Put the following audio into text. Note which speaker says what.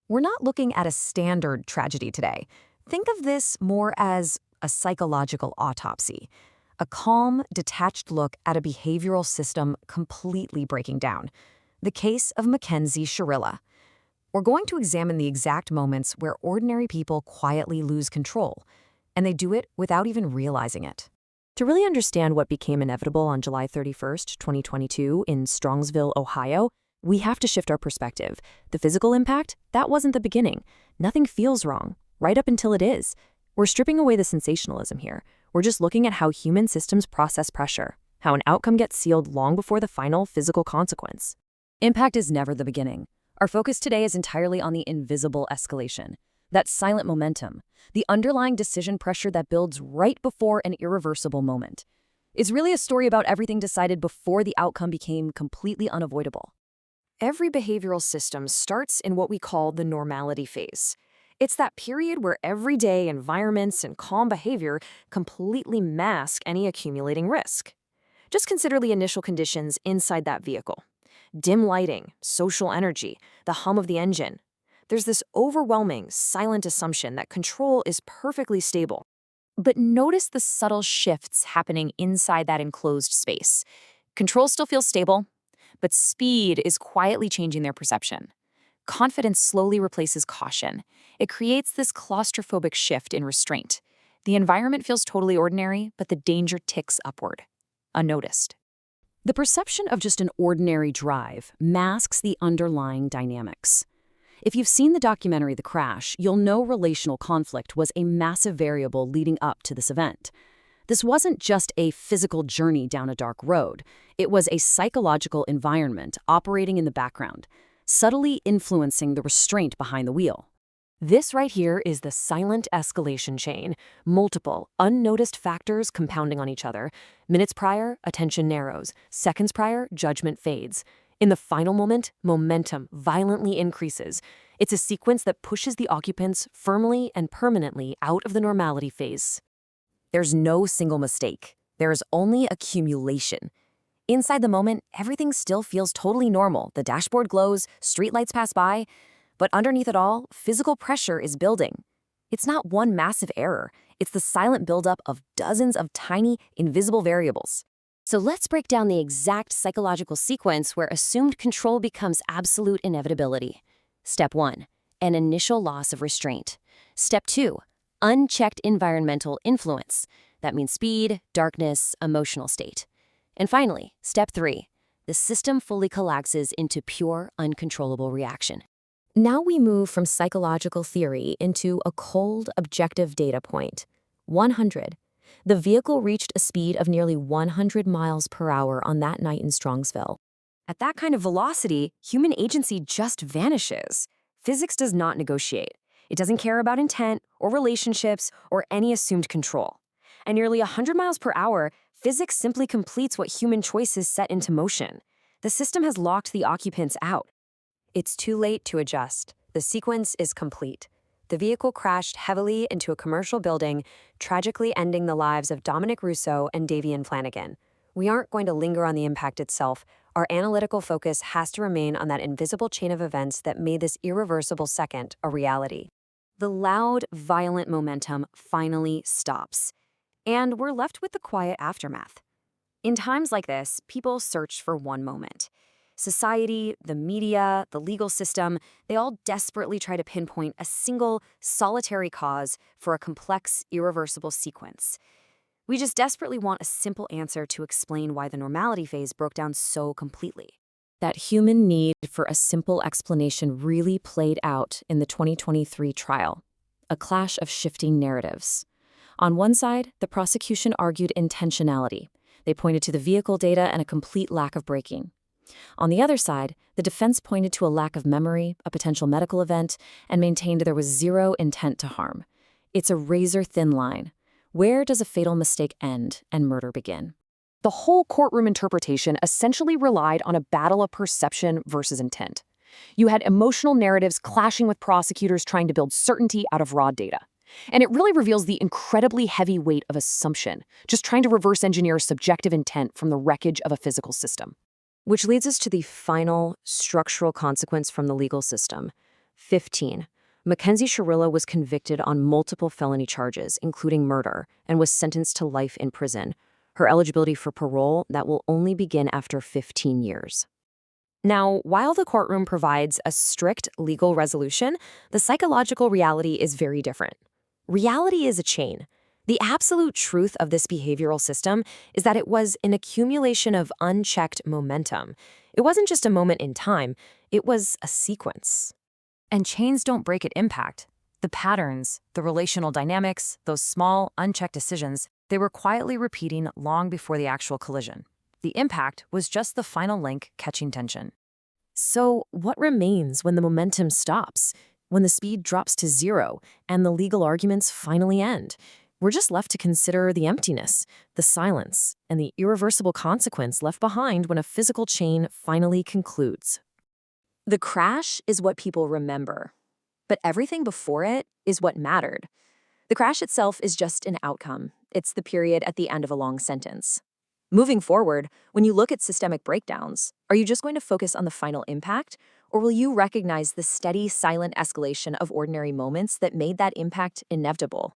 Speaker 1: We're not looking at a standard tragedy today. Think of this more as a psychological autopsy, a calm, detached look at a behavioral system completely breaking down. The case of Makenzie Shrilla. We're going to examine the exact moments where ordinary people quietly lose control, and they do it without even realizing it. To really understand what became inevitable on July 31st, 2022 in Strongsville, Ohio, we have to shift our perspective. The physical impact, that wasn't the beginning. Nothing feels wrong, right up until it is. We're stripping away the sensationalism here. We're just looking at how human systems process pressure, how an outcome gets sealed long before the final physical consequence. Impact is never the beginning. Our focus today is entirely on the invisible escalation, that silent momentum, the underlying decision pressure that builds right before an irreversible moment. It's really a story about everything decided before the outcome became completely unavoidable. Every behavioral system starts in what we call the normality phase. It's that period where everyday environments and calm behavior completely mask any accumulating risk. Just consider the initial conditions inside that vehicle. Dim lighting, social energy, the hum of the engine. There's this overwhelming, silent assumption that control is perfectly stable. But notice the subtle shifts happening inside that enclosed space. Control still feels stable, but speed is quietly changing their perception. Confidence slowly replaces caution. It creates this claustrophobic shift in restraint. The environment feels totally ordinary, but the danger ticks upward, unnoticed. The perception of just an ordinary drive masks the underlying dynamics. If you've seen the documentary The Crash, you'll know relational conflict was a massive variable leading up to this event. This wasn't just a physical journey down a dark road. It was a psychological environment operating in the background, subtly influencing the restraint behind the wheel. This right here is the silent escalation chain, multiple, unnoticed factors compounding on each other. Minutes prior, attention narrows. Seconds prior, judgment fades. In the final moment, momentum violently increases. It's a sequence that pushes the occupants firmly and permanently out of the normality phase. There's no single mistake. There is only accumulation. Inside the moment, everything still feels totally normal. The dashboard glows, streetlights pass by, but underneath it all, physical pressure is building. It's not one massive error. It's the silent buildup of dozens of tiny, invisible variables. So let's break down the exact psychological sequence where assumed control becomes absolute inevitability. Step 1, an initial loss of restraint. Step 2, unchecked environmental influence. That means speed, darkness, emotional state. And finally, step 3, the system fully collapses into pure, uncontrollable reaction. Now we move from psychological theory into a cold, objective data point. 100. The vehicle reached a speed of nearly 100 miles per hour on that night in Strongsville. At that kind of velocity, human agency just vanishes. Physics does not negotiate. It doesn't care about intent or relationships or any assumed control. At nearly 100 miles per hour, physics simply completes what human choices set into motion. The system has locked the occupants out. It's too late to adjust. The sequence is complete. The vehicle crashed heavily into a commercial building, tragically ending the lives of Dominic Russo and Davian Flanagan. We aren't going to linger on the impact itself. Our analytical focus has to remain on that invisible chain of events that made this irreversible second a reality. The loud, violent momentum finally stops, and we're left with the quiet aftermath. In times like this, people search for one moment. Society, the media, the legal system, they all desperately try to pinpoint a single, solitary cause for a complex, irreversible sequence. We just desperately want a simple answer to explain why the normality phase broke down so completely. That human need for a simple explanation really played out in the 2023 trial, a clash of shifting narratives. On one side, the prosecution argued intentionality. They pointed to the vehicle data and a complete lack of braking. On the other side, the defense pointed to a lack of memory, a potential medical event, and maintained there was zero intent to harm. It's a razor-thin line. Where does a fatal mistake end and murder begin? The whole courtroom interpretation essentially relied on a battle of perception versus intent. You had emotional narratives clashing with prosecutors trying to build certainty out of raw data. And it really reveals the incredibly heavy weight of assumption, just trying to reverse engineer subjective intent from the wreckage of a physical system. Which leads us to the final structural consequence from the legal system.
Speaker 2: 15. Makenzie Shrilla was convicted on multiple felony charges, including murder, and was sentenced to life in prison. Her eligibility for parole, that will only begin after 15 years.
Speaker 1: Now, while the courtroom provides a strict legal resolution, the psychological reality is very different. Reality is a chain. The absolute truth of this behavioral system is that it was an accumulation of unchecked momentum. It wasn't just a moment in time, it was a sequence. And chains don't break at impact. The patterns, the relational dynamics, those small, unchecked decisions, they were quietly repeating long before the actual collision. The impact was just the final link catching tension.
Speaker 2: So, what remains when the momentum stops, when the speed drops to zero, and the legal arguments finally end? We're just left to consider the emptiness, the silence, and the irreversible consequence left behind when a physical chain finally concludes.
Speaker 1: The crash is what people remember, but everything before it is what mattered. The crash itself is just an outcome. It's the period at the end of a long sentence. Moving forward, when you look at systemic breakdowns, are you just going to focus on the final impact, or will you recognize the steady, silent escalation of ordinary moments that made that impact inevitable?